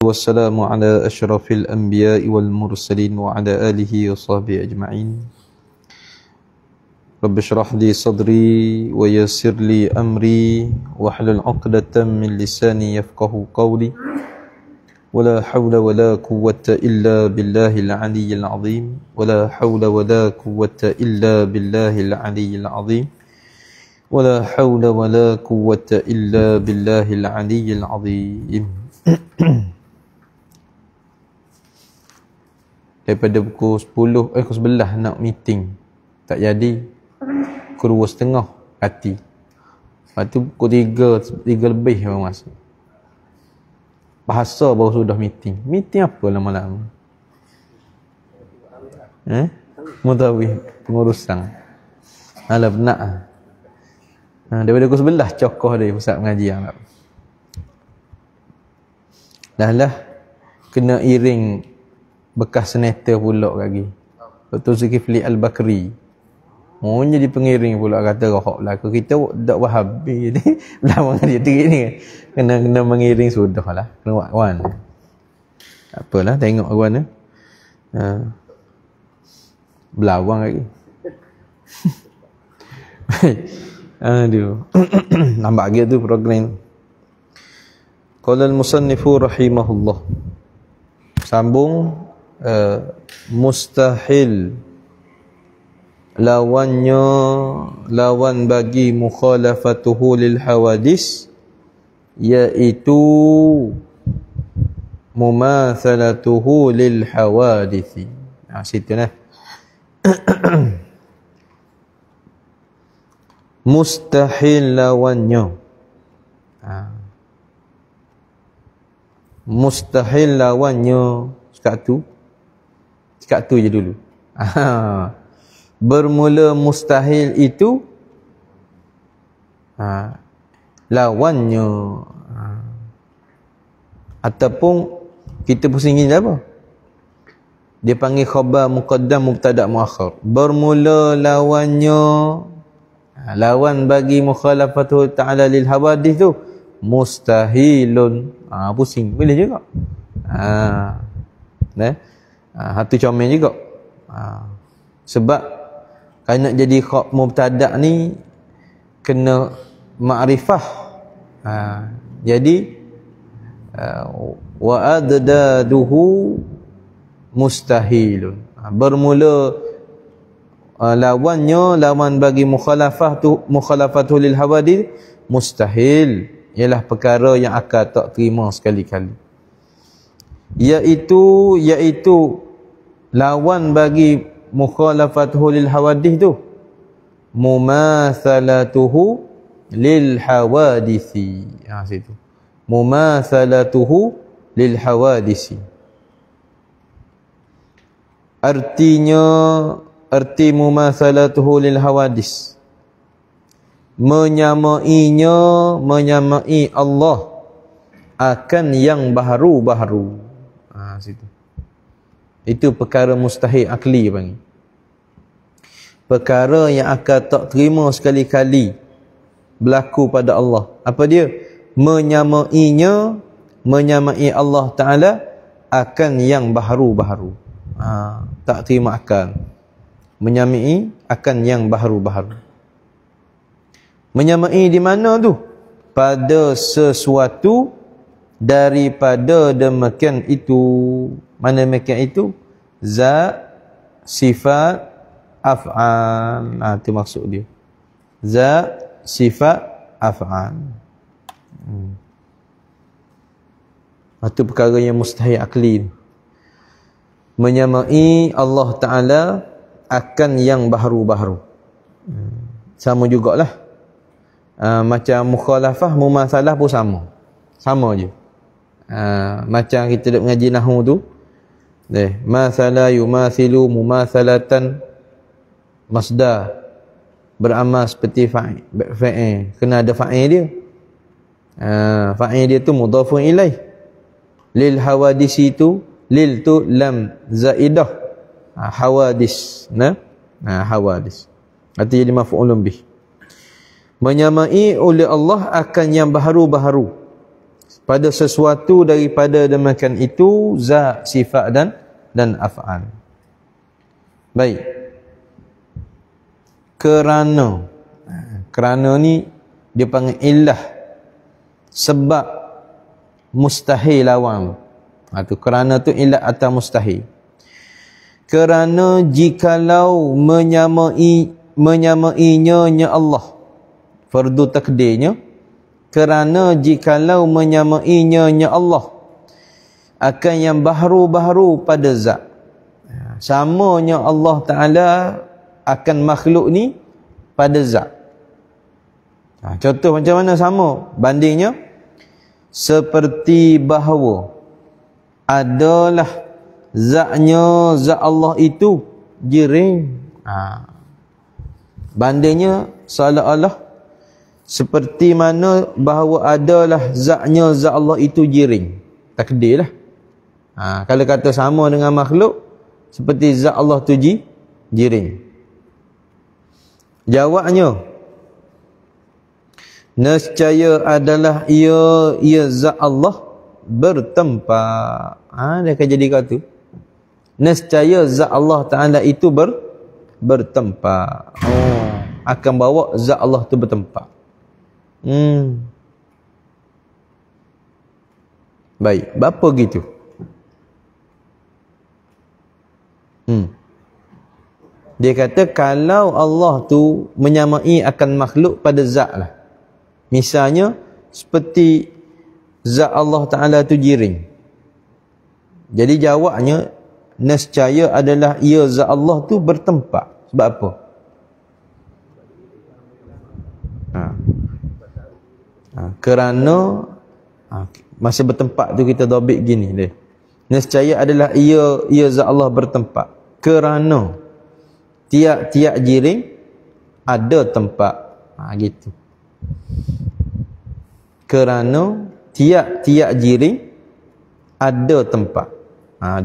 والسلام على أشرف الأنبياء والمرسلين وعلى آله وصحبه أجمعين. رب اشرح لي صدري ويسر لي أمري واحلل عقدة من لساني يفقه قولي ولا حول ولا قوة إلا بالله العلي العظيم ولا حول ولا قوة إلا بالله العلي العظيم ولا حول ولا قوة إلا بالله العلي العظيم. Daripada pukul 10, pukul 11 nak meeting, tak jadi. Pukul 2.30 hati. Lepas tu pukul 3 lebih baru masuk. Bahasa baru sudah meeting. Meeting apa lama-lama? Mutawih, pengurusan. Alah benak. Daripada pukul 11 cokoh dia pusat pengajian. Dah lah kena iring bekas senator pula lagi. Dr. Zulkifli Al-Bakri. Oh, jadi pengiring pula kata rohok belaka. Kita tak wahabi ni. Belawang dia terik ni. Kena mengiring sudah lah. Kena buat kawan. Tak apalah, tengok kawan ni. Belawang lagi. Aduh. Nampak gitu program. Qala al-musannifu rahimahullah. Sambung. Mustahil lawan bagi mukhalafatuhu lil hawadis iaitu mumathalatuhu lil hawadisi. Situ nah. Mustahil lawannya. Mustahil lawannya cakap tu je dulu. Bermula mustahil itu lawannya ataupun kita pusingin apa? Dia panggil khabar muqaddam mubtada muakhar. Bermula lawannya lawan bagi mukhalafatu ta'ala lil hawadith tu mustahilun. Pusing boleh juga. Hatu comel juga. Sebab kalau nak jadi khabar mubtada ni kena ma'rifah. Jadi wa addaduhu mustahilun. Bermula lawan bagi mukhalafatu lil hawadith mustahil, ialah perkara yang akal tak terima sekali-kali. Iaitu lawan bagi mukhalafatuhu lil hawadith tu mumathalatuhu lil hawadisi. Situ mumathalatuhu lil hawadisi. Arti mumathalatuhu lil hawadis, menyamai Allah akan yang baharu-baharu. Situ. Itu perkara mustahil akli panggil. Perkara yang akan tak terima sekali-kali berlaku pada Allah. Apa dia? Menyamai Allah Ta'ala akan yang baharu-baharu. Tak terima akal. Menyamai akan yang baharu-baharu. Menyamai di mana tu? Pada sesuatu daripada demikian itu. Mana demikian itu? Zat, sifat, af'al. Itu maksud dia. Zat, sifat, af'al. Itu perkara yang mustahil akli. Menyamai Allah Ta'ala akan yang baharu-baharu. Sama jugalah. Macam mukhalafah, mumathalah pun sama je. Macam kita duk mengaji nahwu tu, mathala yumathilu mumathalatan, masdar beramal seperti fa'il, kena ada fa'il dia. Fa'il dia tu mudhafun ilaih. Lil hawadisi tu, lil tu lam zaidah, hawadis. Hawadis artinya jadi maf'ulun bih. Menyamai oleh Allah akan yang baharu-baharu. pada sesuatu daripada demikian itu zat, sifat dan af'al. Baik. Kerana ni dia panggil illah, sebab mustahil lawan. Tu kerana tu illah atau mustahil. Kerana jikalau menyamainya Allah, fardu takdirnya, kerana jikalau menyamainya Allah akan yang baharu-baharu pada zat, samanya Allah Ta'ala akan makhluk ni pada zat. Contoh macam mana sama? Bandingnya seperti bahawa adalah zatnya zat Allah itu jiring. Bandingnya seolah-olah seperti mana bahawa adalah zatnya zat Allah itu jiring. Takdir lah. Kalau kata sama dengan makhluk, seperti zat Allah tu jiring. Jawabnya, nescaya adalah ia zat Allah bertempat. Dia akan jadi kata nescaya zat Allah Ta'ala itu bertempat. Akan bawa zat Allah tu bertempat. Baik, berapa gitu? Dia kata kalau Allah tu menyamai akan makhluk pada zat lah. Misalnya seperti zat Allah Ta'ala tu jiring. Jadi jawabnya nescaya adalah ia zat Allah tu bertempat. Sebab apa? Kerana masa bertempat tu kita dobit gini dia. Nescaya adalah ia zat Allah bertempat. Kerana tiap-tiap jiring ada tempat. Gitu. Kerana tiap-tiap jiring ada tempat.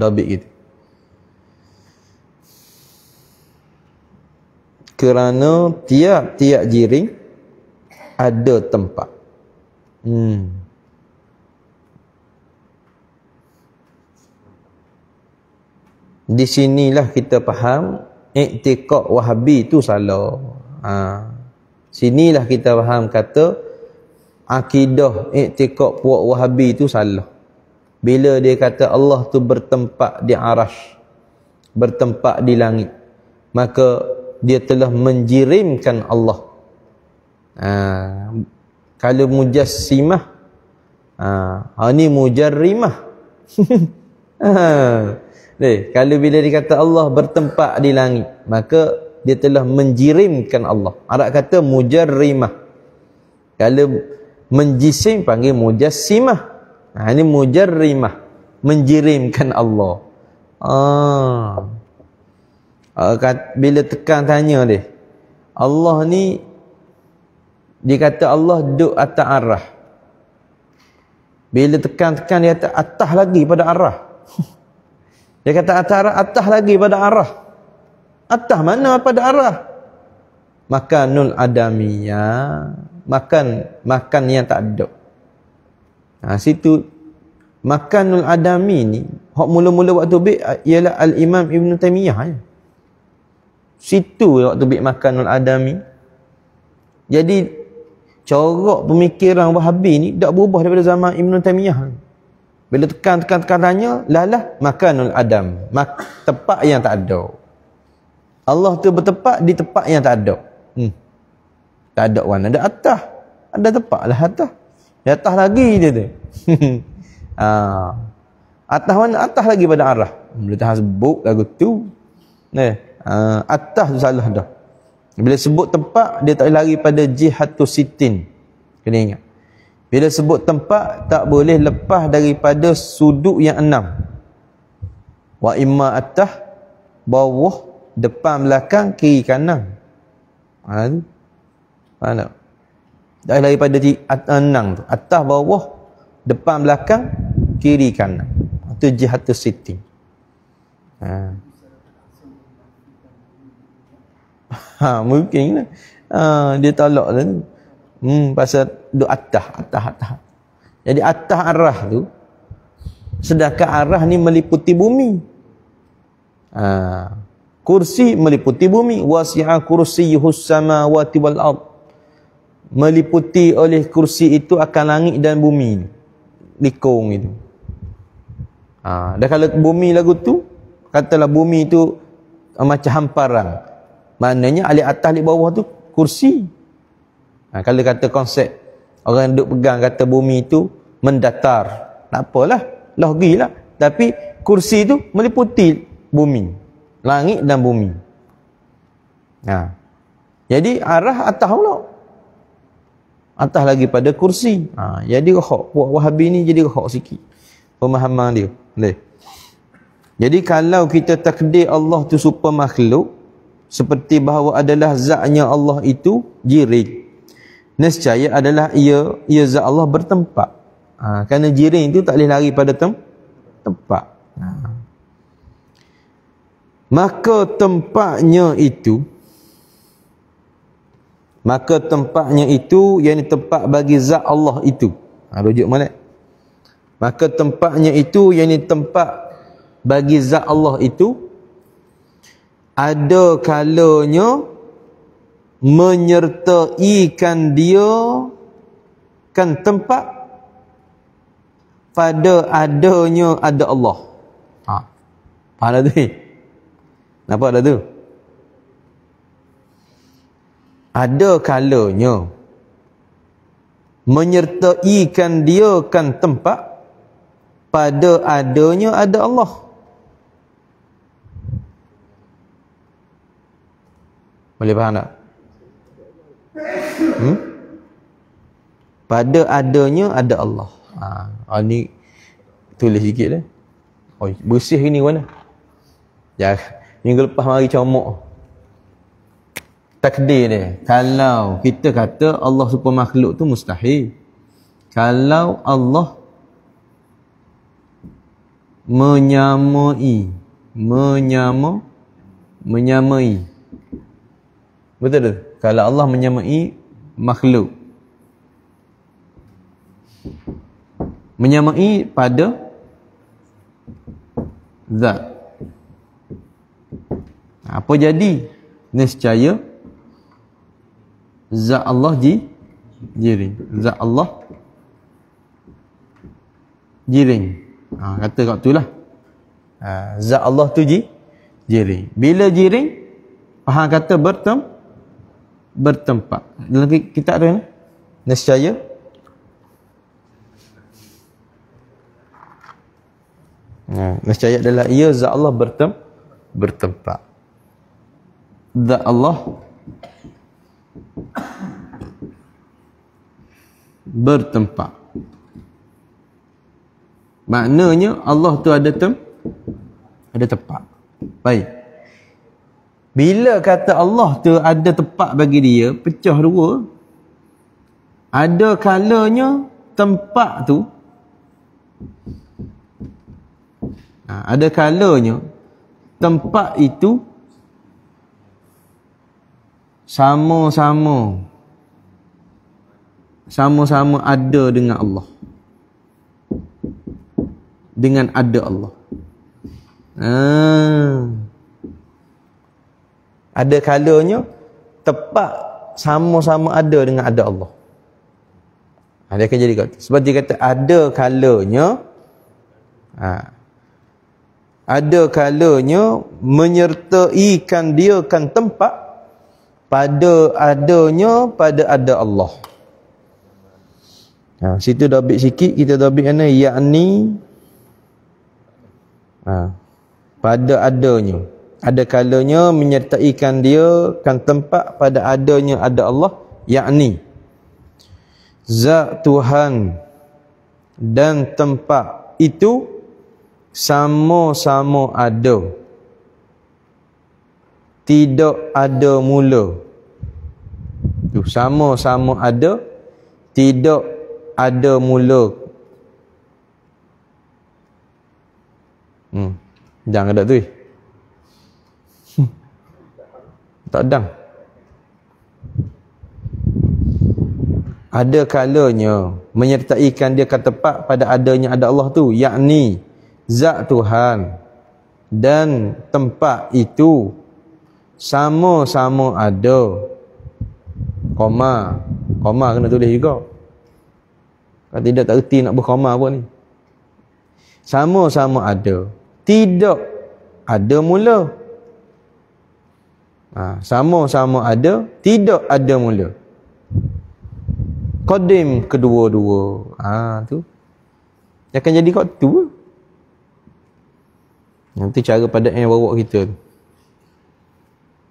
Dobit gitu. Kerana tiap-tiap jiring ada tempat. Di sinilah kita faham i'tiqad Wahabi tu salah. Sinilah kita faham kata akidah i'tiqad puak Wahabi tu salah. Bila dia kata Allah tu bertempat di arash, bertempat di langit, maka dia telah menjirimkan Allah. Kalau mujassimah, ni mujarrimah. Kalau bila dikata Allah bertempat di langit, maka dia telah menjirimkan Allah. Arab kata mujarrimah. Kalau menjisim panggil mujassimah. Ini mujarrimah, menjirimkan Allah. Bila tekan tanya dia, Allah ni dia kata Allah duduk atas arah. Bila tekan-tekan dia kata atas lagi pada arah. Dia kata atas lagi pada arah. Atas mana pada arah? Makanul adamiyah, makan yang tak ada. Situ makanul adami ni hak mula-mula waktu bik ialah al-Imam Ibn Taymiyah. Situ waktu bik makanul adami. Jadi corak pemikiran Wahabi ni tak berubah daripada zaman Ibn Taymiyah. Bila tekan tanya, lalah makanul adam, tempat yang tak ada. Allah tu bertempat di tempat yang tak ada. Tak ada warna, ada atas. Ada tempat lah atas. Di atas lagi dia tu. Atas mana? Atas lagi pada arah. Bila tak sebut lagu tu. Atas tu salah dah. Bila sebut tempat, dia tak boleh lari pada jihatus sitin. Kena ingat. Bila sebut tempat, tak boleh lepas daripada sudut yang 6. Wa imma atas, bawah, depan, belakang, kiri, kanan. Faham tak? Tak boleh lari pada 6 tu. Atas, bawah, depan, belakang, kiri, kanan. Itu jihatus sitin. Mungkin dia tolak lah. Pasal duduk atas. Jadi atas arah tu, sedangkan arah ni meliputi bumi. Kursi meliputi bumi. Wasi'a kursiyyuhus samawati wal ard. Meliputi oleh kursi itu akan langit dan bumi. Likung itu. Dan kalau bumi lagu tu, katalah bumi tu macam hamparan. Maknanya alik atas alik bawah tu kursi. Kalau kata konsep orang duk pegang kata bumi tu mendatar, tak apalah, logilah. Tapi kursi tu meliputi bumi, langit dan bumi. Jadi arah atas pula, atas lagi pada kursi. Jadi rohak puak Wahabi ni jadi rohak sikit pemahaman dia. Jadi kalau kita takdir Allah tu super makhluk, seperti bahawa adalah zatnya Allah itu jiring, nescaya adalah ia zat Allah bertempat. Kerana jiring itu tak boleh lari pada tempat. Maka tempatnya itu yang tempat bagi zat Allah itu. Rujuk mana? Maka tempatnya itu yang tempat bagi zat Allah itu, ada kalanya menyertaikan dia kan tempat pada adanya ada Allah. Faham tak tu? Nampak tak tu? Ada kalanya menyertaikan dia kan tempat pada adanya ada Allah. Boleh faham tak? Pada adanya ada Allah. Ni tulis sikit dah. Bersih ni mana? Ya, minggu lepas mari comok. Takdir dia. Kalau kita kata Allah super makhluk tu mustahil. Kalau Allah menyamai. Betul tak? Kalau Allah menyamai makhluk, menyamai pada zat, apa jadi? Nescaya zat Allah jiring. Zat Allah jiring. Kata kat tu lah. Zat Allah tu jiring. Bila jiring, faham kata bertempat. Lagi kita ada ni, nescaya nescaya adalah ia zat Allah bertempat. Zat Allah bertempat. Maknanya Allah tu ada tempat. Baik. Bila kata Allah tu ada tempat bagi dia, pecah dua. Ada kalanya tempat tu, ada kalanya tempat itu sama-sama ada dengan Allah. Dengan ada Allah. Ada kalanya tempat sama-sama ada dengan ada Allah. Dia akan jadi kata. Sebab dia kata ada kalanya menyertaikan dia kan tempat pada adanya pada ada Allah. Situ dah ambil sikit, kita dah ambil mana? Yakni pada adanya. Ada kalanya menyertaikan dia kan tempat pada adanya ada Allah, yakni zat Tuhan dan tempat itu sama-sama ada, tidak ada mula. Tu sama-sama ada, tidak ada mula. Jangan ada tu. Tak ada. ada kalanya menyertaikan dia kata tepat pada adanya ada Allah tu, yakni zat Tuhan dan tempat itu sama-sama ada. Koma kena tulis juga. Kalau tidak tak erti nak berkoma apa ni. Sama-sama ada, tidak ada mula. Sama-sama ada, tidak ada mula. Qadim kedua-dua. Tu. Dia akan jadi kot tu. Nanti cara pada yang bawa kita tu.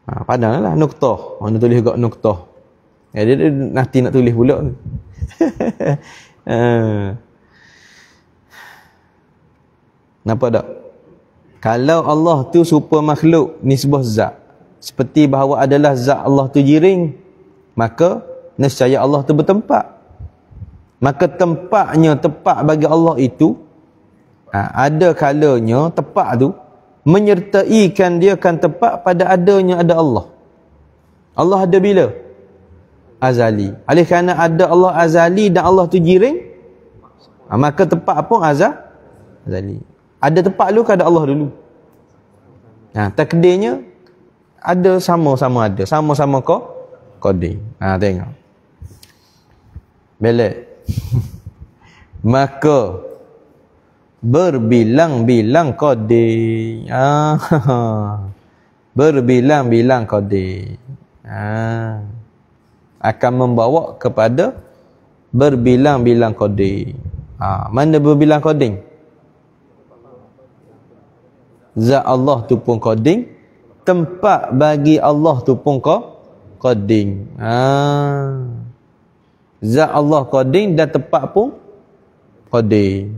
Padahlah nuktah. Mana tulis juga nuktah. Dia nanti nak tulis pula tu. Nampak tak? Kalau Allah tu serupa makhluk, nisbah zat, seperti bahawa adalah zat Allah tu jiring, maka nescaya Allah tu bertempat. Maka tempatnya tepat bagi Allah itu, ada kalanya tepat tu menyertaikan dia kan tepat pada adanya ada Allah. Allah ada bila? Azali. Oleh kerana ada Allah azali dan Allah tu jiring, maka tepat pun azali. Ada tepat dulu ke ada Allah dulu? Takdirnya ada sama-sama ada, sama-sama qadim. Tengok. Belak. Maka berbilang-bilang qadim. Berbilang-bilang qadim. Akan membawa kepada berbilang-bilang qadim. Mana berbilang qadim? Zat Allah tu pun qadim, tempat bagi Allah tu pun qadim. Zat Allah qadim dan tempat pun qadim.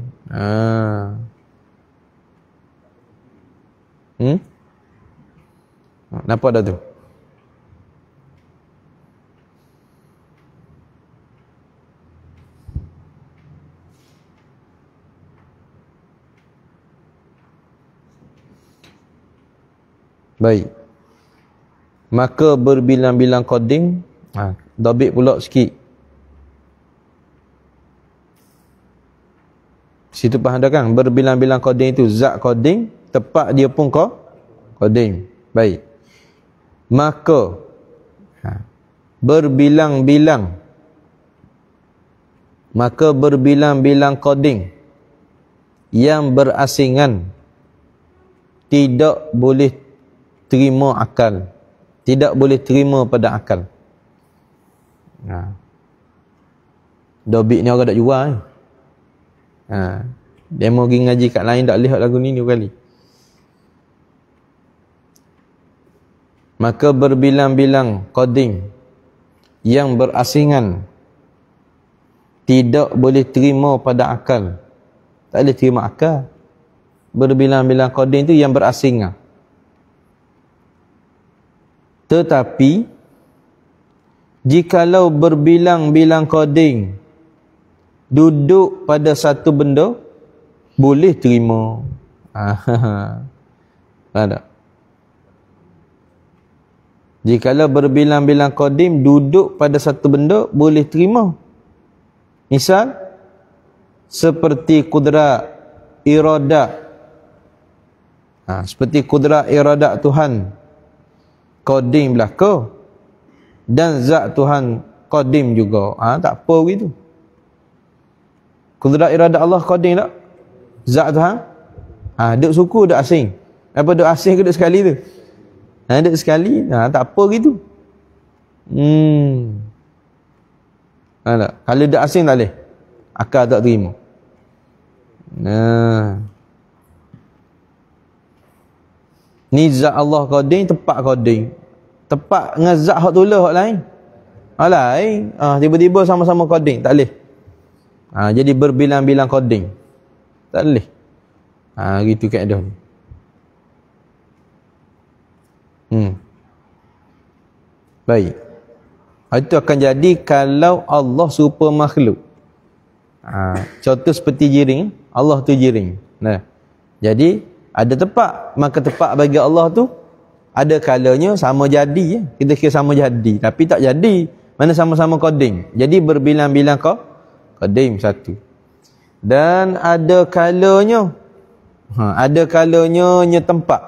Nampak dah tu? Baik. Maka berbilang-bilang qadim, dhabit pula sikit. Situ faham dah kan? Berbilang-bilang qadim itu zat qadim, tepat dia pun qadim. Baik. Maka berbilang-bilang qadim yang berasingan tidak boleh terima akal, tidak boleh terima pada akal. Dobit ni orang tak jual ni. Dia mau pergi ngaji kat lain tak lihat lagu ni kali. Maka berbilang-bilang qadim yang berasingan tidak boleh terima pada akal. Tak boleh terima akal. Berbilang-bilang qadim tu yang berasingan. Tetapi jikalau berbilang-bilang qadim duduk pada satu benda, boleh terima. Ada. Jikalau berbilang-bilang qadim duduk pada satu benda, boleh terima. Misal seperti kudrat iradat. Seperti kudrat iradat Tuhan qadim belaka, dan zat Tuhan qadim juga. Tak apa begitu. Kudrat iradat Allah qadim tak? Zat Tuhan duk suku, duk asing. Apa duk asing ke duk sekali tu? Duk sekali, tak apa gitu. Kalau duk asing tak boleh, akal tak terima. Ni zat Allah qadim, tempat qadim. Tepat dengan zat hak tulah hak lain. Lain. Tiba-tiba sama-sama qadim, tak boleh. Jadi berbilang-bilang qadim. Tak boleh. Gitu kaedah ni. Baik. Itu akan jadi kalau Allah serupa makhluk. Contoh seperti jiring, Allah tu jiring. Jadi ada tempat, maka tempat bagi Allah tu ada kalanya sama jadi. Kita kira sama jadi, tapi tak jadi. Mana sama-sama qadim. Jadi berbilang-bilang qadim satu. Dan ada kalanya ada kalanya nya tempat.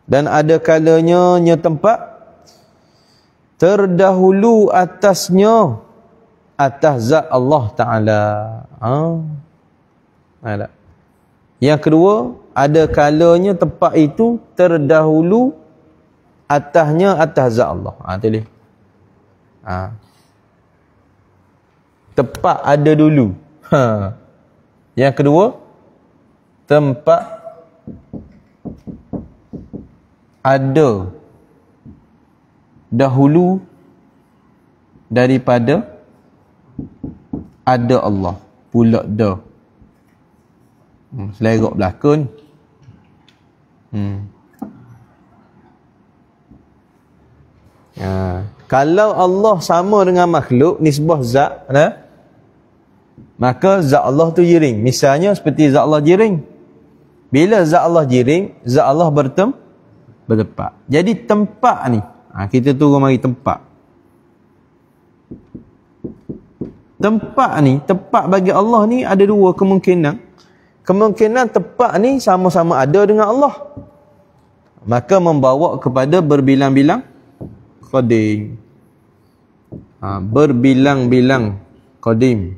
Dan ada kalanya nya tempat terdahulu atasnya atas zat Allah Ta'ala. Ada. Yang kedua, ada kalanya tempat itu terdahulu atasnya atas zat Allah. Tulis. Tempat ada dulu. Yang kedua, tempat ada dahulu daripada ada Allah pula dah. Selerak belakang. Kalau Allah sama dengan makhluk nisbah zat, maka zat Allah tu jiring. Misalnya seperti zat Allah jiring. Bila zat Allah jiring, zat Allah bertempat. Jadi tempat ni, kita turun mari tempat. Tempat ni, tempat bagi Allah ni ada dua kemungkinan. Kemungkinan tempat ni sama-sama ada dengan Allah. Maka membawa kepada berbilang-bilang qadim. Berbilang-bilang qadim.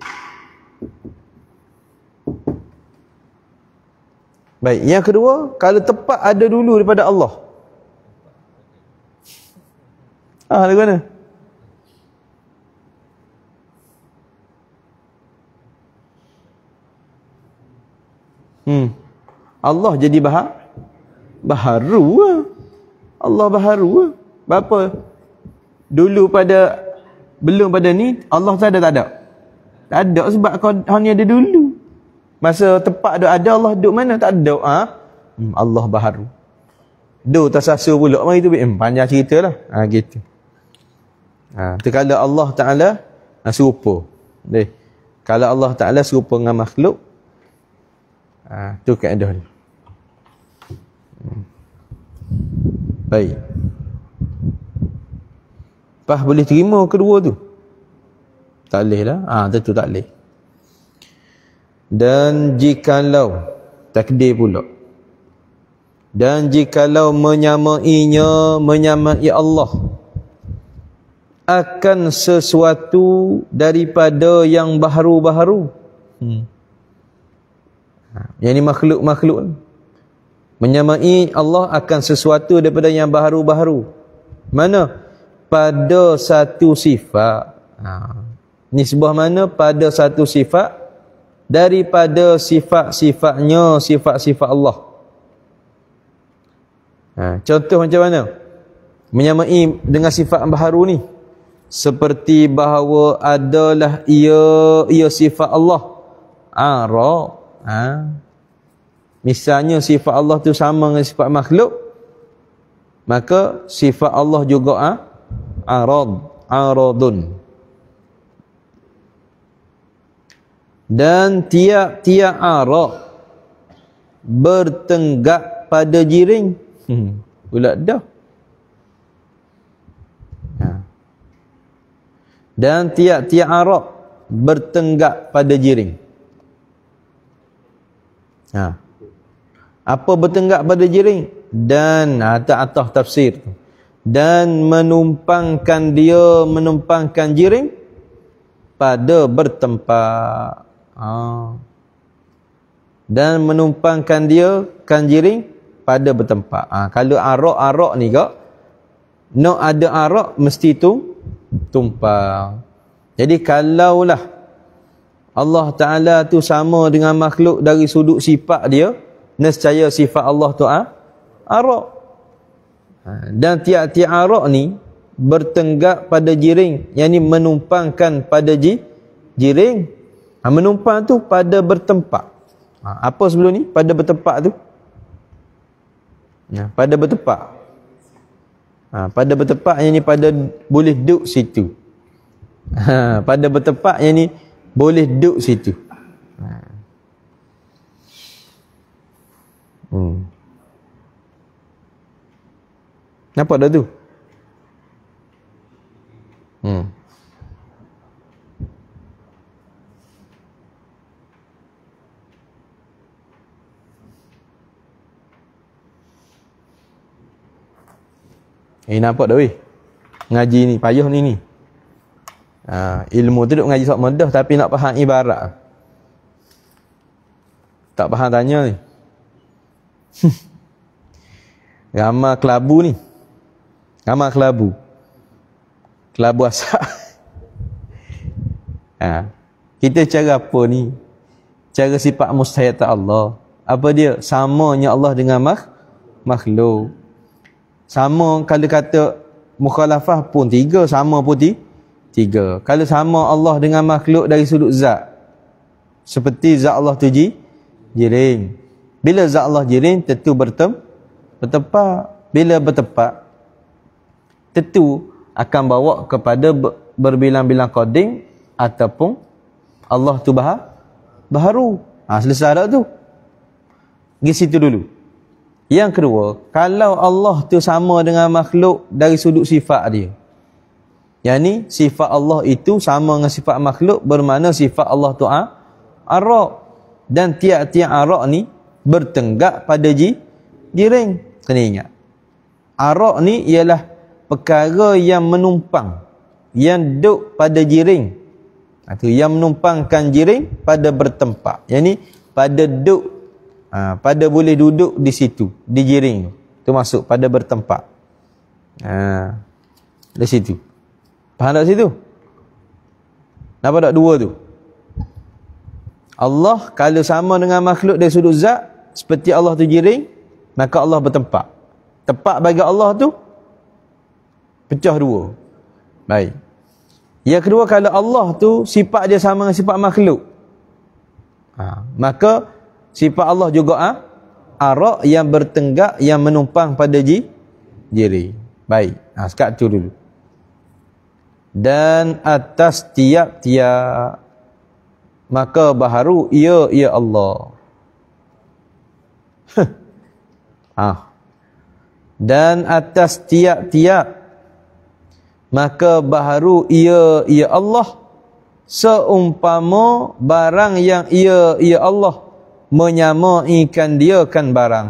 Baik, yang kedua, kalau tempat ada dulu daripada Allah. Lagu mana? Allah jadi baharu. Allah baharu. Berapa? Dulu belum pada ni Allah tak ada. Tak ada sebab kau ni ada dulu. Masa tempat ada Allah duduk mana? Tak ada. Allah baharu. Tersasul pula. Mari tu panjang cerita lah. Gitu. Kalau Allah Ta'ala serupa. Kalau Allah Ta'ala serupa dengan makhluk, tu kaedah dia. Baik. Lepas boleh terima kedua tu? Tak boleh lah. Tentu tak boleh. Dan jikalau takdir pula. Dan jikalau menyamai Allah akan sesuatu daripada yang baharu-baharu. Yang ni makhluk-makhluk. Menyamai Allah akan sesuatu daripada yang baharu-baharu. Mana? Pada satu sifat. Nisbah mana? Pada satu sifat daripada sifat-sifatnya, sifat-sifat Allah. Contoh macam mana? Menyamai dengan sifat baharu ni. Seperti bahawa adalah ia sifat Allah. Ara. Misalnya sifat Allah tu sama dengan sifat makhluk, maka sifat Allah juga aradun. Dan tiap-tiap arad bertenggak pada jiring. Pula dah. Dan tiap-tiap arad bertenggak pada jiring. Apa bertenggak pada jiring? Dan atas tafsir tu. Dan menumpangkan jiring pada bertempat. Dan menumpangkan jiring pada bertempat. Kalau arak ni kak, nak ada arak mesti tumpang. Jadi kalaulah Allah Ta'ala tu sama dengan makhluk dari sudut sifat dia, nescaya sifat Allah tu arak. Dan tiap-tiap arak ni bertenggak pada jiring, yang ni menumpangkan pada jiring. Menumpang tu pada bertempat. Apa sebelum ni? Pada bertempat tu. Pada bertempat. Pada bertempat yang ni pada boleh duduk situ. Pada bertempat yang ni boleh duduk situ. Nampak dah tu? Nampak tak weh? Ngaji ni payah ni. Ilmu tu duk ngaji sok mudah tapi nak faham ibarat. Tak faham tanya ni. Ramai kelabu ni. Ramai kelabu. Kelabu asap. Kita cara apa ni? Cara sifat mustahil Allah. Apa dia? Samanya Allah dengan makhluk. Sama kalau kata mukhalafah pun tiga, sama pun tiga. Kalau sama Allah dengan makhluk dari sudut zat, seperti zat Allah tu jiring. Bila zat Allah jiring, tentu bertempat. Bila bertempat, tentu akan bawa kepada berbilang-bilang koding ataupun Allah tu baharu. Selesai dah tu. Pergi situ dulu. Yang kedua, kalau Allah tu sama dengan makhluk dari sudut sifat dia. Yang ni, sifat Allah itu sama dengan sifat makhluk, bermakna sifat Allah tu arak. Dan tiap-tiap arak ni bertenggak pada jiring. Kena ingat. Arak ni ialah perkara yang menumpang, yang duduk pada jiring. Itu yang menumpangkan jiring pada bertempat. Yang ni pada duduk, pada boleh duduk di situ, di jiring tu masuk pada bertempat. Di situ. Faham tak situ? Nampak tak dua tu? Allah kalau sama dengan makhluk dari sudut zat, seperti Allah tu jiring, maka Allah bertempat. Tempat bagi Allah tu pecah dua. Baik. Yang kedua, kalau Allah tu sifat dia sama dengan sifat makhluk, maka sifat Allah juga arak yang bertenggak, yang menumpang pada jiring. Baik. Sekat tu dulu. Dan atas tiap-tiap, maka baharu ya Allah. Dan atas tiap-tiap, maka baharu ya Allah, seumpama barang yang ya Allah menyamaikan dia kan barang.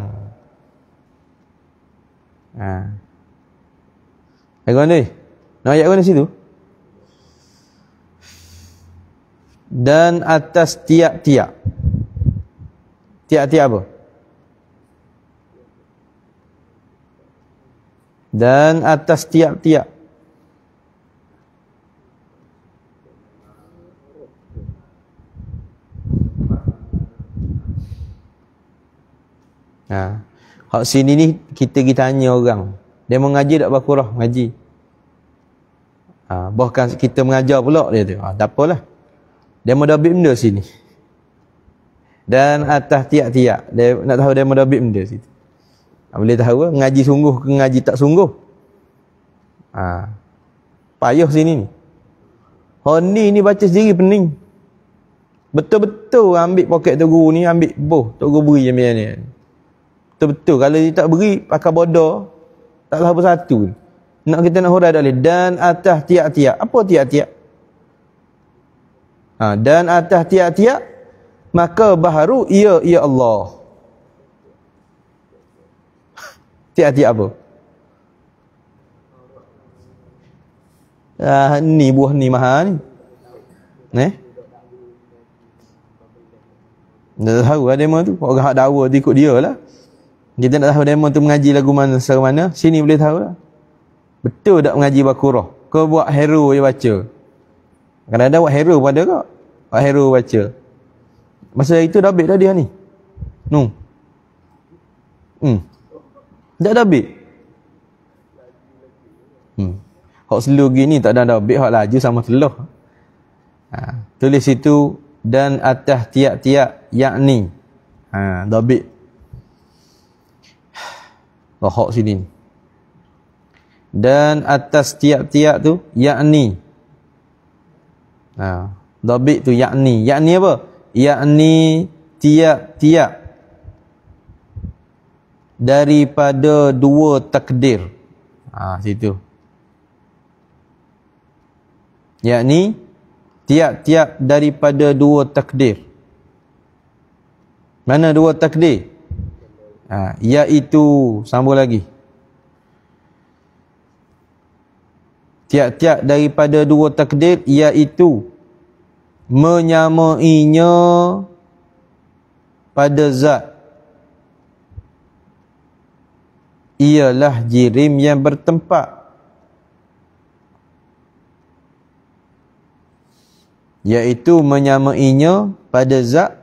Ayat mana ni? Nak ayat mana situ? Dan atas tiap-tiap. Tiap-tiap apa? Dan atas tiap-tiap. Hak sini ni kita tanya orang, dia mengaji tak Baqarah? Mengaji. Bahkan kita mengajar pula dia tu. Tak apalah. Dia mudabik benda sini. Dan atas tiap-tiap, dia nak tahu dia mudabik benda situ. Boleh tahu ngaji sungguh ke ngaji tak sungguh. Payah sini ni. Honi ni baca sendiri pening. Betul-betul ambil poket tu guru ni, ambil boh tok guru beri yang ni. Betul-betul kalau dia tak beri pakai bodoh, tak tahu apa satu. Nak kita nak hurai tak boleh. Dan atas tiap-tiap. Apa tiap-tiap? Dan atas tiap-tiap, maka baharu ya Allah. Tiap-tiap apa? Ni buah ni mahal ni. Tak tahu lah demo tu. Orang hak dakwa tu ikut dia lah. Kita nak tahu demo tu mengaji lagu mana, secara mana, sini boleh tahu lah. Betul tak mengaji Baqarah? Kau buat hero je baca. Kadang-kadang buat hero pun ada kak. Buat hero baca. Masa itu dah habis dah dia ni. Tak dah habis. Hak slow gini tak dah habis. Hak laju sama telah. Tulis situ, dan atas tiap-tiap yakni. Dah habis. Hak sini. Dan atas tiap-tiap tu yakni. Dhabit tu yakni. Yakni apa? Yakni tiap-tiap daripada dua takdir. Situ. Yakni tiap-tiap daripada dua takdir. Mana dua takdir? Iaitu, sambung lagi. tiap-tiap daripada dua takdir, iaitu menyamainya pada zat, ialah jirim yang bertempat, iaitu menyamainya pada zat,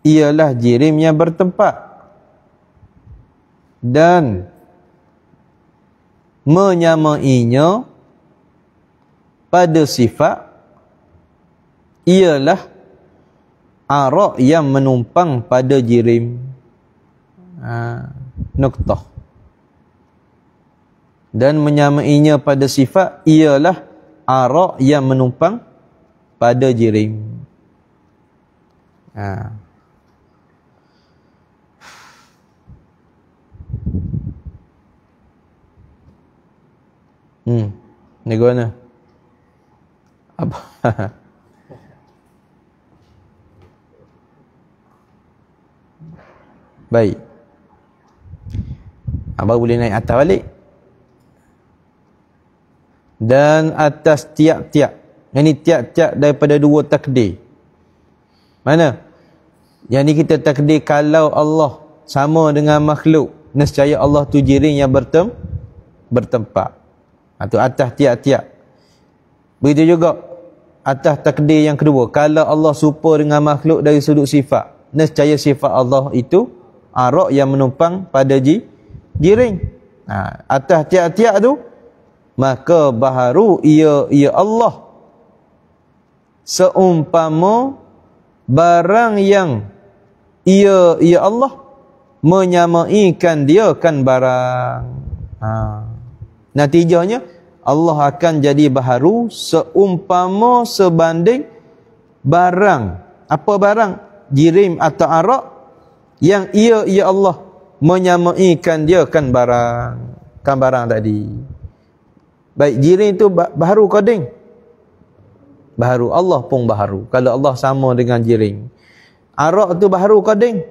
ialah jirim yang bertempat, dan menyamainya pada sifat, ialah arak yang menumpang pada jirim. Nuktah. Dan menyamainya pada sifat, ialah arak yang menumpang pada jirim. Ni gimana? Apa? Baik. Abang boleh naik atas balik. Dan atas tiap-tiap. Ini tiap-tiap daripada dua takdir. Mana? Yang ni kita takdir kalau Allah sama dengan makhluk, nescaya Allah tu jirim yang bertempat. Itu atas tiap-tiap. Begitu juga atas takdir yang kedua, kalau Allah serupa dengan makhluk dari sudut sifat, nescaya sifat Allah itu arak yang menumpang pada jirim. Atas tiap-tiap tu, maka baharu ia Allah seumpama barang yang ia Allah menyamaikan dia kan barang. Natijahnya Allah akan jadi baharu seumpama sebanding barang. Apa barang? Jirim atau arak yang ia Allah menyamaikan dia kan barang. Kan barang tadi. Baik, jirim itu baharu koding. Baharu. Allah pun baharu. Kalau Allah sama dengan jirim. Arak tu baharu koding.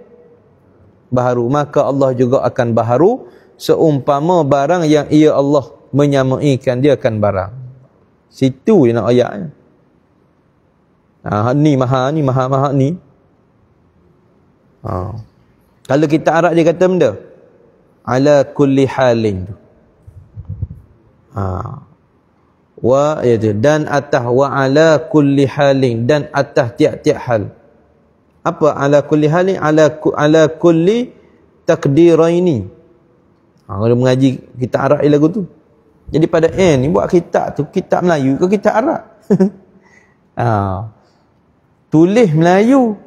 Baharu. Maka Allah juga akan baharu seumpama barang yang ia Allah menyamaikan dia kan barang. Situ je nak ayatnya. Ni maha ni. Kalau kita Arab dia kata benda ala kulli halin. Dan atas wa ala kulli halin, dan atas tiap-tiap hal. Apa ala kulli halin? Ala kulli takdiraini. Kalau mengaji kita Arab lagu tu. Jadi pada ni buat kitab tu, kitab Melayu ke kitab Arab? Tulis Melayu,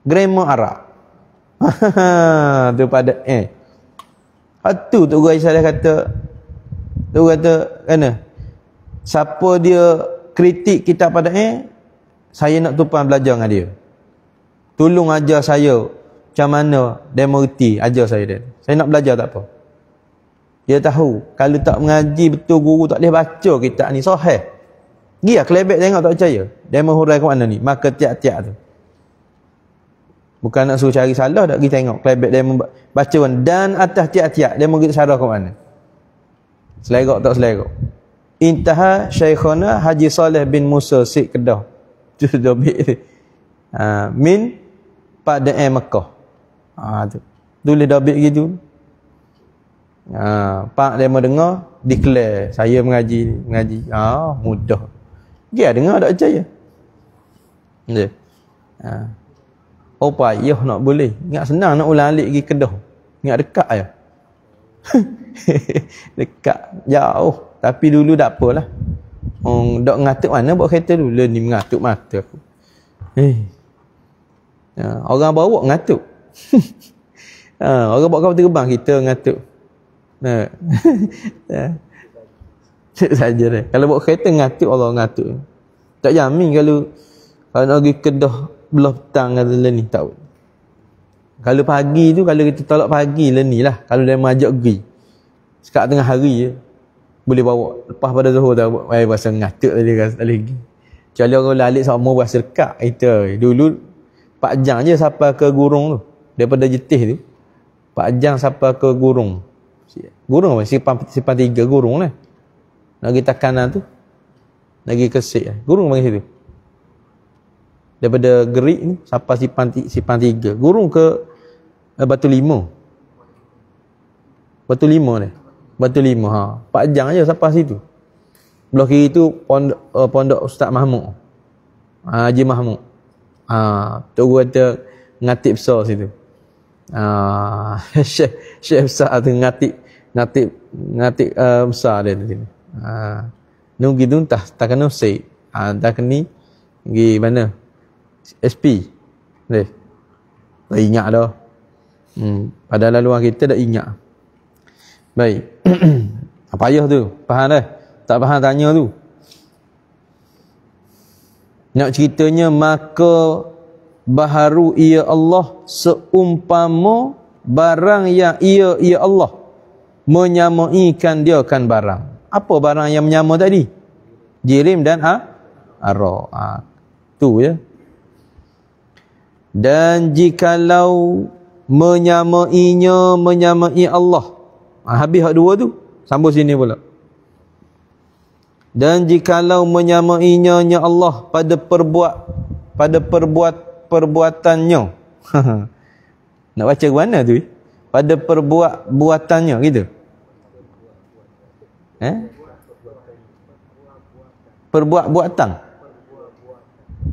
grammar Arab. Tu pada Itu tu Guru Aisyah kata, kena siapa dia kritik kita pada saya nak tumpang belajar dengan dia. Tolong ajar saya macam mana dia mengerti, ajar saya dia. Saya nak belajar tak apa. Dia tahu kalau tak mengaji betul, guru tak boleh baca kitab ni sahih. Dia kelebek tengok tak percaya. Dia menghurai ke mana ni? Maka tiap-tiap tu. Bukan nak suruh cari salah, tak pergi tengok kelebek dia membaca dan atas tiap-tiap dia mengikut syarah ke mana. Selerok tak selerok. Intaha Syekhana Haji Saleh bin Musa Sik Kedah. Tu dobik tu. Min pada Mekah. Tu. Tulis dobik gitu. Pak dia mau dengar, declare saya mengaji. Mudah. Dia dengar tak percaya. Dia. Payah nak boleh. Ingat senang nak ulang alik pergi Kedah. Ingat dekat je. Dekat jauh, tapi dulu tak apalah. Dok ngatuk mana buat kereta dulu ni mengatuk mata aku. Orang bawa ngatuk. Orang bawa kapal terbang kita ngatuk. Cik saja deh. Kalau bawa kereta ngatuk, Allah ngatuk. Tak jamin kalau nak pergi Kedah belah petang kata ni tak. Kalau pagi tu, kalau kita tolak pagi ni lah, kalau dia majak pergi sekat tengah hari je boleh bawa. Lepas pada zuhur dah rasa ngatuk tadi tak lagi. Kecuali orang lalik sama berasa dekat kita. Dulu 4 jam je sampai ke Gurung tu. Daripada Jetih tu 4 jam sampai ke Gurung. Gurung apa? Simpan 3 Gurung lah. Nak pergi kanan tu, nak pergi ke Sik. Gurung panggil situ. Daripada Gerik ni sampai Simpang 3. Gurung ke Batu Lima. Batu Lima ni. Batu Lima, ha. 4 jam aja sampai situ. Belah kiri tu pondok Ustaz Mahmud. Haji Mahmud. Tok guru kata ngatib besar situ. Syekh besar tu ngatib besar dia tu. Nunggu tu tak kena Sik. Tak kena pergi mana? SP. Tak ingat dah. Padahal laluan kita dah ingat. Baik. Apa payah tu? Faham dah? Tak faham tanya tu. Nak ceritanya, maka baharu ia Allah seumpama barang yang ia Allah menyamaikan dia kan barang. Apa barang yang menyama tadi? Jirim dan Ara. Tu ya. Dan jikalau menyamai Allah. Habis hak dua tu, sambung sini pula. Dan jikalau menyamainya Allah pada perbuatannya. Nak baca ke mana tu? Pada perbuatannya gitu.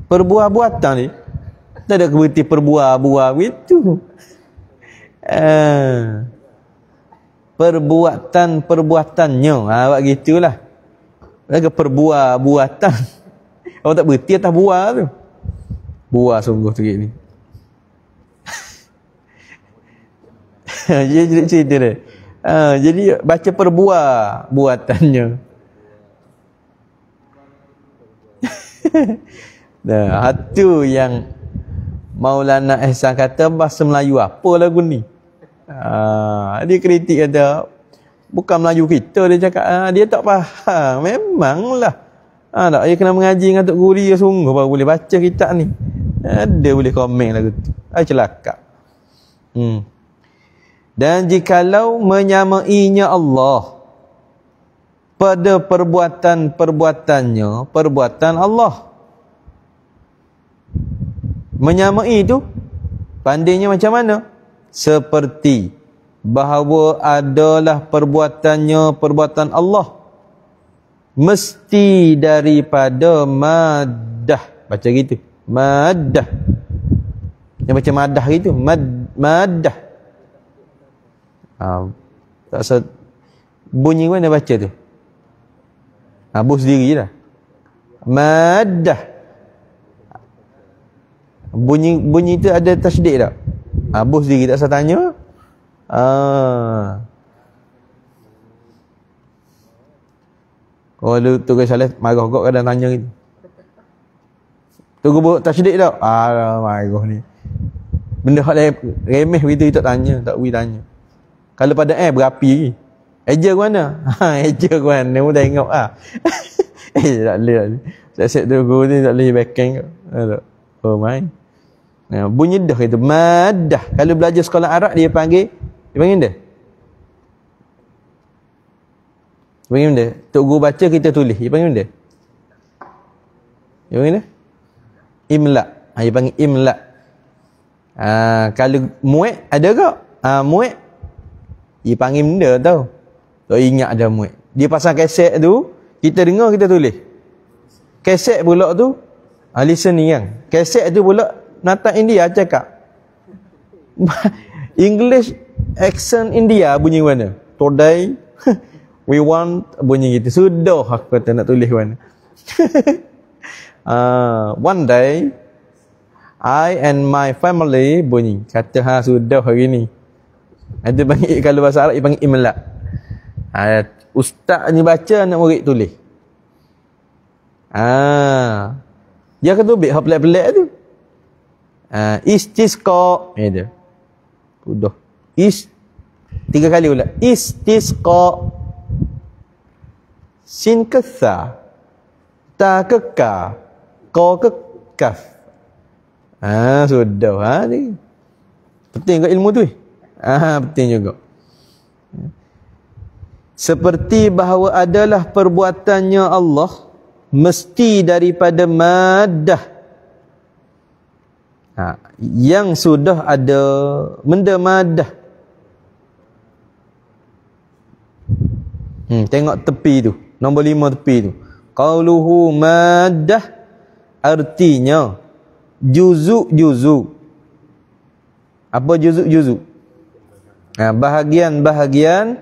Perbuatan ni tak ada berarti perbuah itu. Perbuatannya, awak gitulah. Lagi perbuatan. Awak tak berhenti atas buah tu. Buah sungguh tu ni. Jadi cerita dia. Jadi baca buatannya. Nah, itu yang Maulana Ihsan kata bahasa Melayu apa lagu ni? Dia kritik kata bukan Melayu kita, dia cakap dia tak faham. Memanglah. Tak, dia kena mengaji dengan Tok Guru dia sungguh baru boleh baca kitab ni. Ada boleh komen lagu tu. Celaka. Dan jikalau menyamainya Allah pada perbuatannya, perbuatan Allah. Menyamai itu pandainya macam mana? Seperti bahawa adalah perbuatannya perbuatan Allah mesti daripada maddah. Baca gitu, maddah. Yang baca maddah gitu, maddah. Tak usah bunyi mana baca tu. Habis sendiri je lah. Maddah. Bunyi tu ada tasydid tak? Habis sendiri, tak usah tanya. Kalau tugas salah marah kau kadang tanya gitu. Tunggu buat tasydid tak? Marah ni. Benda hak remeh begitu tak tanya, tak boleh tanya. Kalau pada berapi lagi. Eja ke mana? Eja ke mana? Mu tengok tak boleh. Set tu guru ni tak boleh backing ke. Oh my. Bunyi dah itu maddah. Kalau belajar sekolah Arab dia panggil dah. Dia panggil dah. Tok guru baca kita tulis. Dia panggil dah. Dia panggil dah. Imla. Dia panggil imla. Kalau muat ada ke? Muat. Dia panggil benda tau. Tak ingat dah muat. Dia pasang kaset tu, kita dengar kita tulis. Kaset pula tu listening kan. Kaset tu pula Nata India cakap. English accent India bunyi mana? Today we want bunyi gitu. Sudah aku kata nak tulis mana. One day I and my family bunyi. Kata sudah hari ni. Ada panggil kalau bahasa Arab dia panggil imla. Ustaz ni baca, anak murid tulis. Dia kata tubik hak pelik-pelik tu. Istisqa dia. Sudah. 3 kali pula. Istisqa. Sin katha. Ta keka. Qa kekaf. Sudah. Ni. Penting ke ilmu tu? Penting juga. seperti bahawa adalah perbuatannya Allah mesti daripada maddah, yang sudah ada benda maddah. Tengok tepi tu, nombor 5 tepi tu. Qauluhu maddah artinya juzuk-juzuk. Apa juzuk-juzuk? Bahagian-bahagian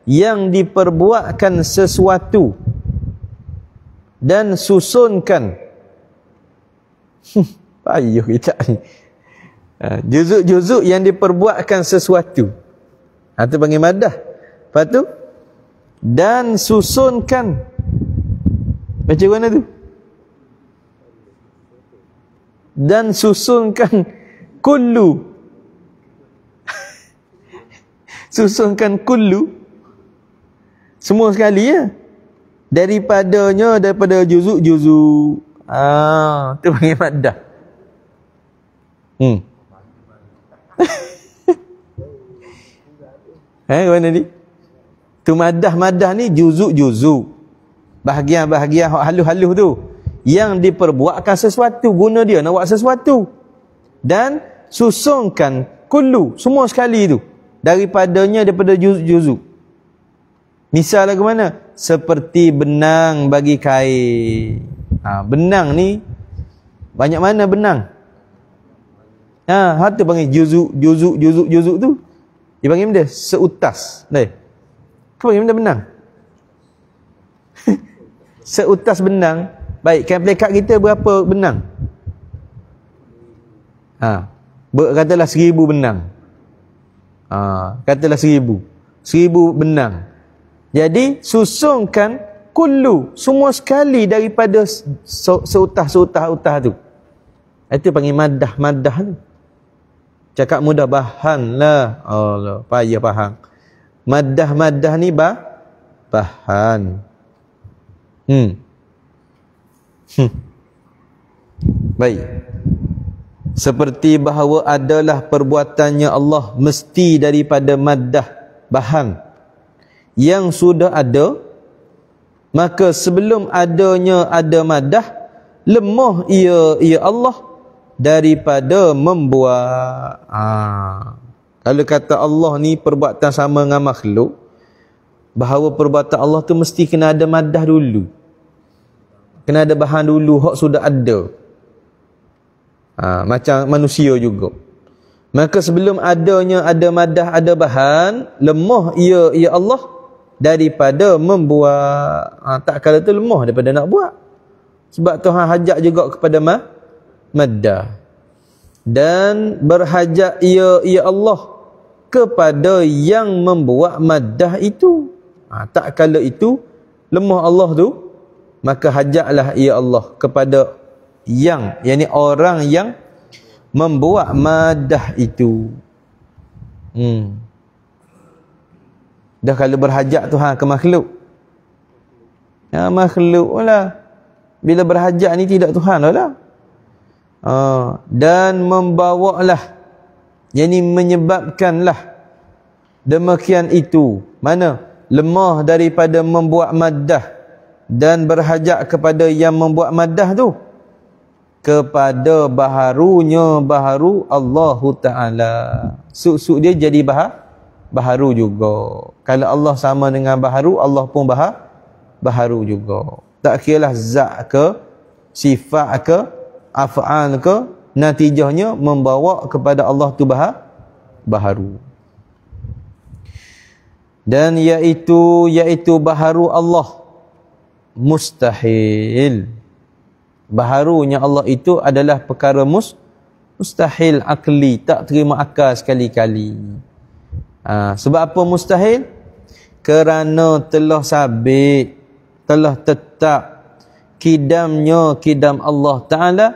yang diperbuatkan sesuatu dan susunkan. Payuh kita ni. Juzuk-juzuk yang diperbuatkan sesuatu. Itu panggil maddah. Lepas tu dan susunkan. Macam mana tu? Dan susunkan kullu. Susunkan kullu. Semua sekali ya. Daripada juzuk-juzuk. Tu panggil maddah. Mana ni? Tu maddah ni juzuk-juzuk. Bahagian-bahagian halus-halus tu yang diperbuatkan sesuatu, guna dia nak buat sesuatu. Dan susunkan kullu, semua sekali tu. Daripada juzuk-juzuk. Misal lagu mana? Seperti benang bagi kain. Benang ni banyak mana benang? Tu panggil juzuk tu. Dia panggil benda seutas. Kau panggil benda benang. Seutas benang. Baik, kan pelekat kita berapa benang? Katalah 1000 benang. Katalah 1000 benang. Jadi susunkan kullu, semua sekali daripada seutas tu. Itu panggil maddah tu. Cakap mudah bahan lah. Allah, payah faham. Maddah ni bahan. Baik. Seperti bahawa adalah perbuatannya Allah mesti daripada maddah, bahan yang sudah ada, maka sebelum adanya ada maddah, lemah ia Allah daripada membuat. Kalau kata Allah ni perbuatan sama dengan makhluk, bahawa perbuatan Allah tu mesti kena ada maddah dulu. Kena ada bahan dulu, hak sudah ada. Macam manusia juga. Maka sebelum adanya ada maddah, ada bahan, lemah ia Allah daripada membuat. Tak kala tu lemah daripada nak buat. Sebab Tuhan hajat juga kepada maddah. Dan berhajat ia Allah kepada yang membuat maddah itu. Tak kala itu lemah Allah tu, maka hajaklah ia Allah kepada yang, yakni orang yang membuat maddah itu. Dah kalau berhajat Tuhan ke makhluk. Makhluk lah. Bila berhajat ni tidak Tuhan lah. Dan membawalah, yakni menyebabkanlah demikian itu. Mana? Lemah daripada membuat maddah dan berhajat kepada yang membuat maddah tu, kepada baharu Allah Ta'ala. Suk-suk dia jadi baharu juga. Kalau Allah sama dengan baharu, Allah pun baharu juga. Tak kiralah zat ke, sifat ke, af'al ke, natijahnya membawa kepada Allah tu baharu. Dan iaitu baharu Allah mustahil. Baharunya Allah itu adalah perkara mustahil akli, tak terima akal sekali-kali. Sebab apa mustahil? Kerana telah sabit, telah tetap kidam Allah Ta'ala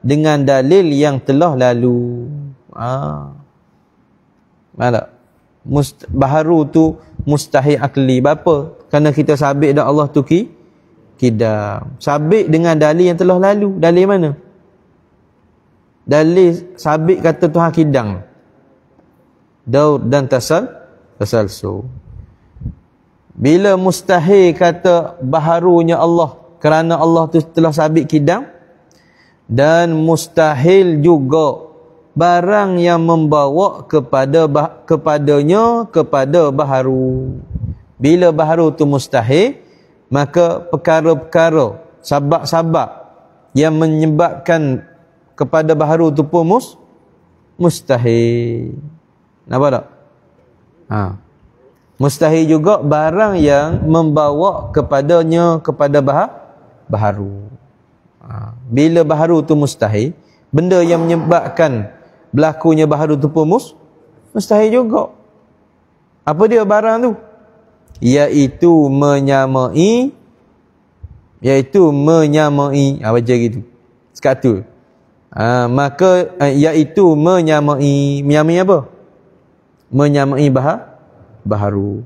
dengan dalil yang telah lalu. Baharu tu mustahil akli. Apa? Kerana kita sabit dah Allah tu kidam. Sabit dengan dalil yang telah lalu. Dalil mana? Dalil sabit kata Tuhan kidam. Daud dan tasalsul. Bila mustahil kata baharunya Allah kerana Allah tu telah sabit kidam, dan mustahil juga barang yang membawa kepadanya kepada baharu. Bila baharu tu mustahil, maka perkara-perkara, sabab-sabab yang menyebabkan kepada baharu tu pun mustahil. Nampak tak? Mustahil juga barang yang membawa kepadanya kepada baharu. Bila baharu tu mustahil, benda yang menyebabkan berlakunya baharu tu pun mustahil juga. Apa dia barang tu? Iaitu menyamai macam gitu. Sekatu. Maka iaitu menyamai apa? Menyamai baharu.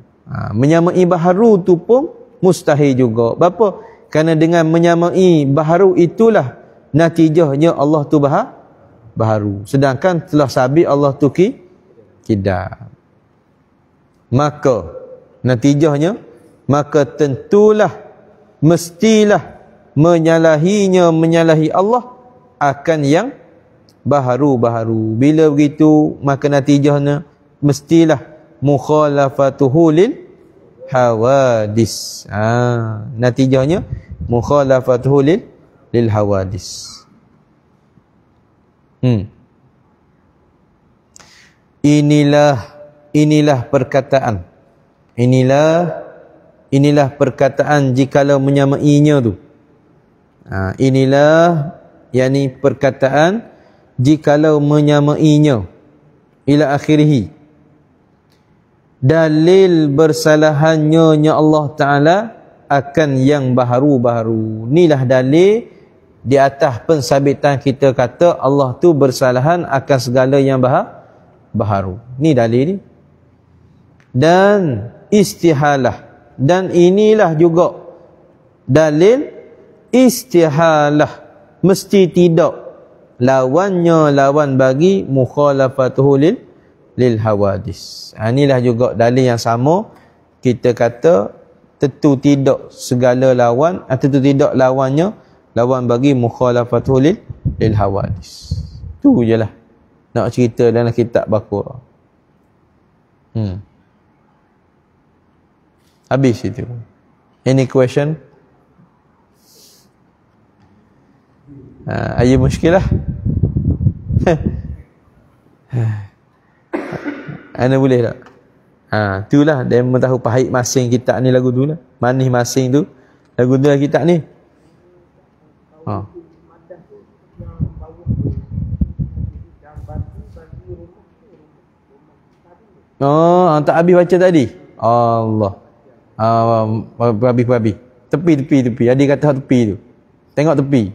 Menyamai baharu tu pun mustahil juga. Berapa? Kerana dengan menyamai baharu itulah natijahnya Allah tu baharu. Sedangkan telah sabit Allah tu kidam. Maka natijahnya, maka tentulah, mestilah menyalahi Allah akan yang baharu-baharu. Bila begitu, maka natijahnya mestilah mukhalafatuhu lil hawadis. Natijahnya mukhalafatuhu lil hawadis. Inilah perkataan. Inilah perkataan jikalau menyamainya tu. Inilah yakni perkataan jikalau menyamainya ila akhirih. Dalil bersalahannya Allah Ta'ala akan yang baharu-baharu. Inilah dalil di atas pensabitan kita kata Allah tu bersalahan akan segala yang baharu. Ni dalil ni. Dan istihalah. Dan inilah juga dalil istihalah. Mesti tidak. Lawannya lawan bagi mukhalafatuhu lil hawadis. Inilah juga dalil yang sama. Kita kata tentu tidak segala lawan, tentu tidak lawannya lawan bagi mukhalafatuhu lil hawadis. Tu je lah nak cerita dalam kitab Baqarah. Habis itu. Any question? Ada muskilah? Anda boleh tak? Itulah dia tahu pahit masing kitab ni lagu tu lah. Manis masing tu lagu tu lah kitab ni. Tak habis baca tadi. Allah. Habis. Tepi. Adik kata tepi tu. Tengok tepi.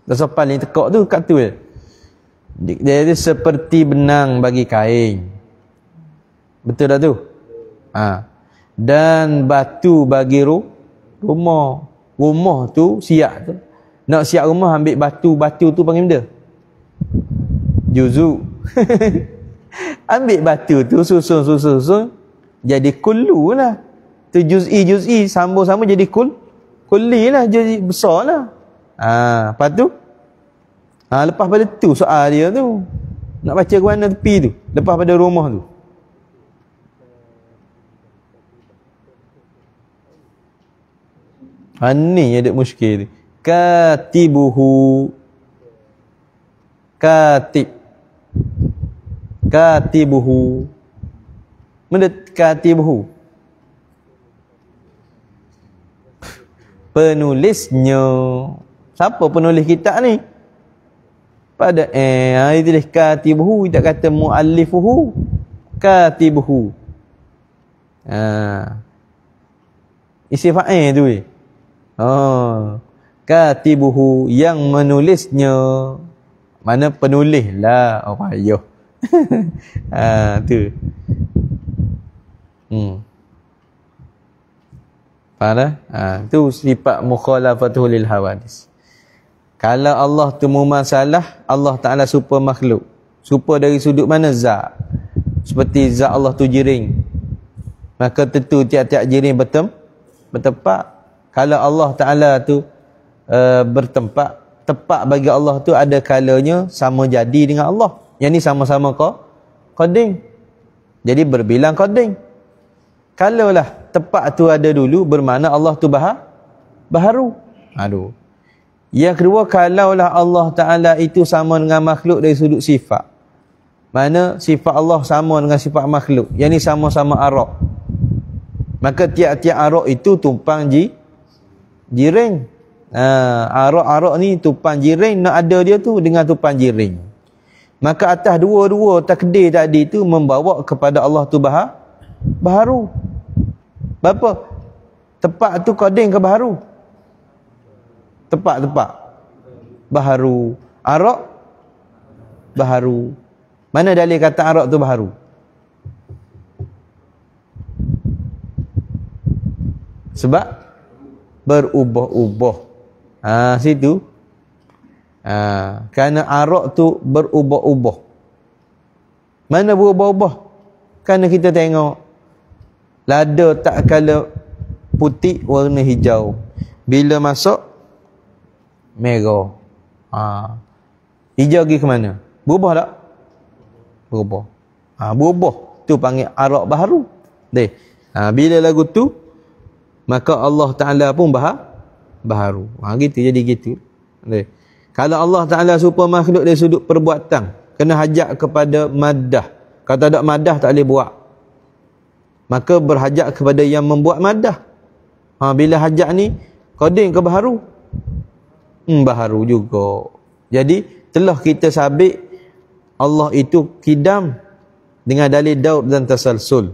Dah sopan ni tekak tu kat tu je. Dia tu seperti benang bagi kain. Betul tak tu? Dan batu bagi rumah. Rumah tu siap tu. Nak siap rumah ambil batu tu panggil benda? Juzu. Ambil batu tu susun jadi kullu lah. Tu juz'i sambung-sambung jadi kulli lah, jadi besar lah. Lepas tu lepas pada tu soal dia tu nak baca ke mana tepi tu lepas pada rumah tu. Ni ada muskil. Katibuhu. Katibuhu. Mana katibuhu? Penulisnya. Siapa penulis kitab ni? Pada ditulis katibuhu, tak kata muallifuhu. Katibuhu. Isi fa'il tu. Katibuhu, yang menulisnya. Mana penulis lah. Payah. Tu. Faham? Tu sifat mukhalafatuhu lil hawadis. Kalau Allah tu masalah, Allah Ta'ala serupa makhluk. Serupa dari sudut mana? Zat. Seperti zat Allah tu jiring. maka tentu tiap-tiap jirim bertempat. Kalau Allah Ta'ala tu bertempat, tepat bagi Allah tu ada kalanya sama jadi dengan Allah. Yang ni sama-sama qading. Jadi berbilang qading. Kalaulah tepat tu ada dulu, bermakna Allah tu baharu. Aduh. Yang kedua, kalaulah Allah Ta'ala itu sama dengan makhluk dari sudut sifat, mana sifat Allah sama dengan sifat makhluk, yang ni sama-sama arak, maka tiap-tiap arak itu tumpang jiring. Arak-arak ni tumpang jiring, nak ada dia tu dengan tumpang jiring. Maka atas dua-dua takdir tadi tu membawa kepada Allah tu baharu. Berapa? Tepat tu qading ke baharu? Tepat. Baharu. Arak? Baharu. Mana dalil kata arak tu baharu? Sebab berubah-ubah. Situ. Kerana arak tu berubah-ubah. Mana berubah-ubah? Kerana kita tengok lada tak kala putih warna hijau, bila masuk merah. Hijau pergi ke mana? Berubah tak? Berubah. Berubah. Tu panggil arak baharu. Bila lagu tu, maka Allah Ta'ala pun baharu. Gitu, jadi gitu. Kalau Allah Ta'ala serupa makhluk dari sudut perbuatan, kena hajat kepada maddah. Kalau tak ada maddah, tak boleh buat. Maka berhajat kepada yang membuat maddah. Bila hajat ni, qading ke baharu? Baharu juga. Jadi, telah kita sabit Allah itu kidam dengan dalil daud dan tasalsul.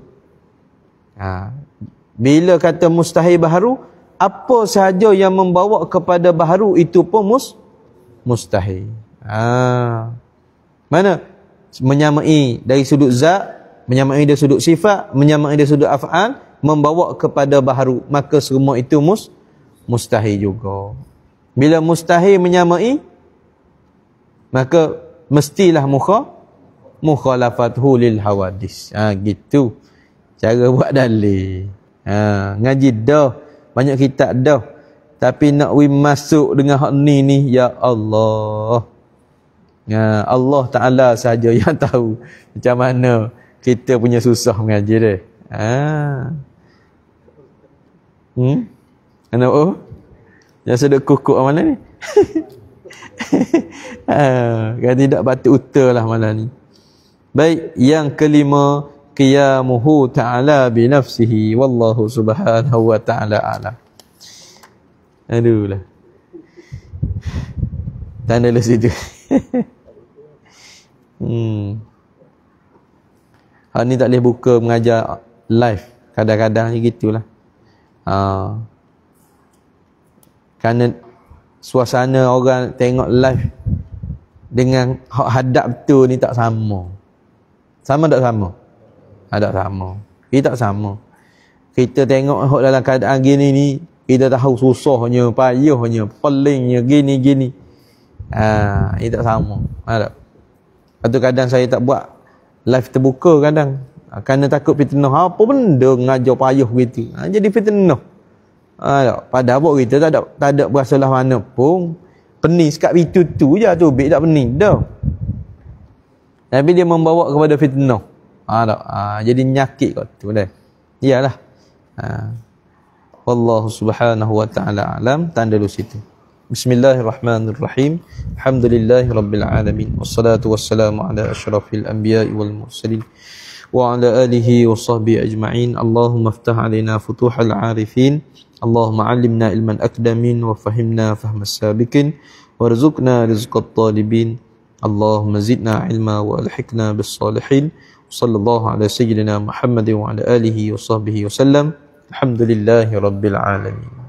Bila kata mustahil baharu, apa sahaja yang membawa kepada baharu itu pun mustahil. Mana? Menyamai dari sudut zat, menyamai dari sudut sifat, menyamai dari sudut af'al, membawa kepada baharu, maka semua itu mustahil juga. Bila mustahil menyamai, maka mestilah mukhalafathu lil hawadis. Gitu cara buat dalil. Ngaji dah, banyak kitab dah, tapi nak masuk dengan hak ni ya Allah. Allah Ta'ala sahaja yang tahu macam mana kita punya susah mengaji dia. Kenapa? Yang sedek kukuk malam ni. Kan tidak patut uta lah malam ni. Baik, yang kelima, qiyamuhu ta'ala binafsihi, wallahu subhanahu wa ta'ala a'lam. Aduh lah, tanda lah situ. Hal ni tak boleh buka mengajar live. Kadang-kadang je gitulah. Kerana suasana orang tengok live dengan hadap tu ni tak sama. Sama tak sama? Tak sama. Kita tak sama. Kita tengok dalam keadaan gini ni, kita tahu susahnya, payahnya, pelingnya, gini-gini. Ini tak sama. Tak? Lepas tu kadang saya tak buat live terbuka kadang. Kerana takut fitnah. Apa benda ngajar payah gitu. Jadi fitnah. Pada abang kita tak ada berasalah mana pun. Pening sekat itu tu je tu. Bik tak pening dah. Tapi dia membawa kepada fitnah. Jadi nyakit kat tu dah. Iyalah. Wallahu subhanahu wa ta'ala alam. Tanda dulu situ. Bismillahirrahmanirrahim. Alhamdulillahirabbil alamin. Wassalatu wassalamu ala asyrafil anbiya'i wal mursalin wa ala alihi wa sahbihi ajma'in. Allahumma iftah alaina futuhal arifin. Allahumma 'allimna ilman akdamin wa fahimna fahmas sabiqin warzuqna rizqat talibin. Allahumma zidna ilma wa alhiqna bis salihin. Sallallahu ala sayyidina Muhammadin wa ala alihi wa sahbihi wa sallam. Alhamdulillahi rabbil alamin.